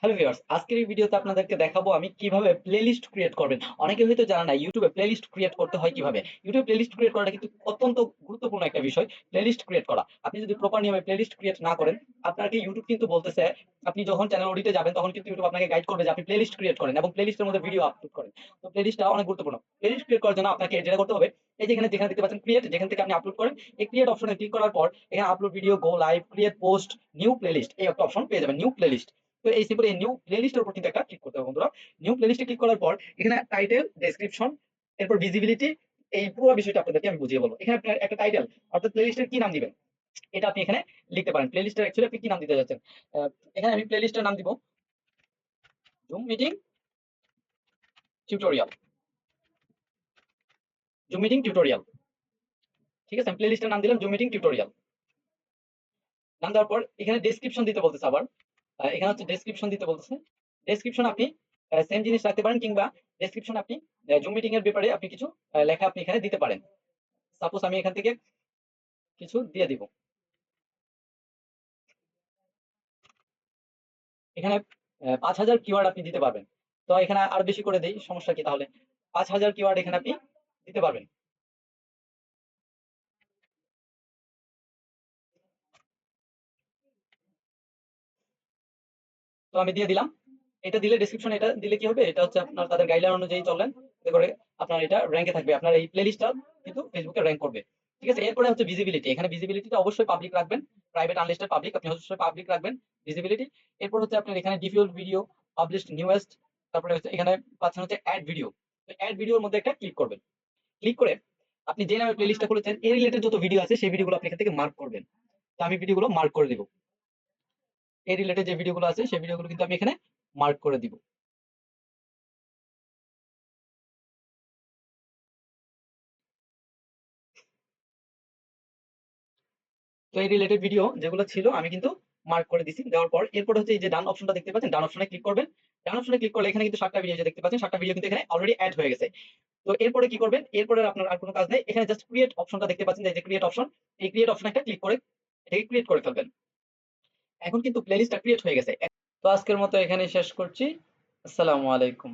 Hello viewers, আজকের এই ভিডিওতে আপনাদেরকে দেখাবো আমি কিভাবে প্লেলিস্ট ক্রিয়েট করবেন। অনেকে হয়তো জানে না ইউটিউবে প্লেলিস্ট ক্রিয়েট করতে হয় কিভাবে। ইউটিউবে প্লেলিস্ট ক্রিয়েট করাটা কিন্তু অত্যন্ত গুরুত্বপূর্ণ একটা বিষয়। প্লেলিস্ট ক্রিয়েট করা, আপনি যদি প্রপার নিয়মে প্লেলিস্ট ক্রিয়েট না করেন, আপনাকে ইউটিউব কিন্তু বলতেছে, আপনি যখন চ্যানেল অডিটে যাবেন তখন কিন্তু ইউটিউব আপনাকে গাইড করবে যে আপনি প্লেলিস্ট ক্রিয়েট করেন এবং প্লেলিস্টের মধ্যে ভিডিও আপলোড করেন। তো প্লেলিস্টটা অনেক গুরুত্বপূর্ণ। প্লেলিস্ট ক্রিয়েট করার জন্য আপনাকে যেটা করতে হবে, এই যে এখানে যেখানে দেখতে পাচ্ছেন ক্রিয়েট, যেখান থেকে আপনি আপলোড করেন, এই ক্রিয়েট অপশনে ক্লিক করার পর এখানে আপলোড ভিডিও, গো live, create post, new playlist এই একটা অপশন পেয়ে যাবেন, নিউ প্লেলিস্ট। তো এই সিম্পল এই নিউ প্লেলিস্টের উপর কিন্তু একটা ক্লিক করতে হবে বন্ধুরা। নিউ প্লেলিস্টে ক্লিক করার পর এখানে টাইটেল, ডেসক্রিপশন, এরপর ভিজিবিলিটি, এই পুরো বিষয়টা আপনাদেরকে আমি বুঝিয়ে বলবো। এখানে আপনার একটা টাইটেল অর্থাৎ প্লেলিস্টের কি নাম দিবেন এটা আপনি এখানে লিখতে পারেন। প্লেলিস্টের অ্যাকচুয়ালি আপনি কি নাম দিতে যাচ্ছেন, এখানে আমি প্লেলিস্টের নাম দিব zoom meeting tutorial, zoom meeting tutorial. ঠিক আছে, আমি প্লেলিস্টের নাম দিলাম জুম মিটিং টিউটোরিয়াল। নাম দেওয়ার পর এখানে ডেসক্রিপশন দিতে বলতেছে আবার। এখানে হচ্ছে ডেসক্রিপশন দিতে বলতেছে। ডেসক্রিপশন আপনি সেম জিনিস রাখতে পারেন, কিংবা ডেসক্রিপশন আপনি জুম মিটিং এর ব্যাপারে আপনি কিছু লেখা আপনি এখানে দিতে পারেন। সাপোজ আমি এখান থেকে কিছু দিয়ে দিব। এখানে ৫,০০০ কিওয়ার্ড আপনি দিতে পারবেন। তো এখানে আরো বেশি করে দেই, সমস্যা কি তাহলে? ৫,০০০ কিওয়ার্ড এখানে আপনি দিতে পারবেন। তো আমি দিয়ে দিলাম। এটা দিলে ডেসক্রিপশন, এটা দিলে কি হবে, এটা হচ্ছে আপনার তাদের গাইডলাইন অনুযায়ী চললেন, এতে করে আপনার এটা র‍্যাঙ্কে থাকবে, আপনার এই প্লেলিস্টটা কিন্তু ফেসবুকে র‍্যাঙ্ক করবে। ঠিক আছে, এরপরে হচ্ছে ভিজিবিলিটি। এখানে ভিজিবিলিটিটা অবশ্যই পাবলিক রাখবেন, প্রাইভেট আনলিস্টেড পাবলিক আপনি অবশ্যই পাবলিক রাখবেন ভিজিবিলিটি। এরপর হচ্ছে আপনার এখানে ডিফিউজ ভিডিও, পাবলিশড নিউয়েস্ট, তারপরে হচ্ছে এখানে পাচ্ছেন হচ্ছে অ্যাড ভিডিও। তো অ্যাড ভিডিওর মধ্যে একটা ক্লিক করবেন। ক্লিক করে আপনি যে নামে প্লেলিস্টটা খুলেছেন এর রিলেটেড যত ভিডিও আছে সেই ভিডিওগুলো আপনি এখান থেকে মার্ক করবেন। তো আমি ভিডিওগুলো মার্ক করে দিব। এই রিলেটেড যে ভিডিওগুলো আছে সেই ভিডিওগুলো কিন্তু আমি এখানে মার্ক করে দিব। তো এই রিলেটেড ভিডিও যেগুলো ছিল আমি কিন্তু মার্ক করে দিছি। দেওয়ার পর এরপর হচ্ছে এই যে ডান অপশনটা দেখতে পাচ্ছেন, ডান অপশনে ক্লিক করবেন। ডান অপশনে ক্লিক করলে এখানে কিন্তু ৭টা ভিডিও যে দেখতে পাচ্ছেন, ৭টা ভিডিও কিন্তু এখানে অলরেডি এড হয়ে গেছে। তো এরপরে কি করবেন, এরপরে আপনার আর কোনো কাজ নেই। এখানে জাস্ট ক্রিয়েট অপশনটা দেখতে পাচ্ছেন, এই যে ক্রিয়েট অপশন, এই ক্রিয়েট অপশনে একটা ক্লিক করে এটাকে ক্রিয়েট করে ফেলবেন। এখন কিন্তু প্লেলিস্টটা ক্রিয়েট হয়ে গেছে। তো আজকের মতো এখানেই শেষ করছি। আসসালামু আলাইকুম।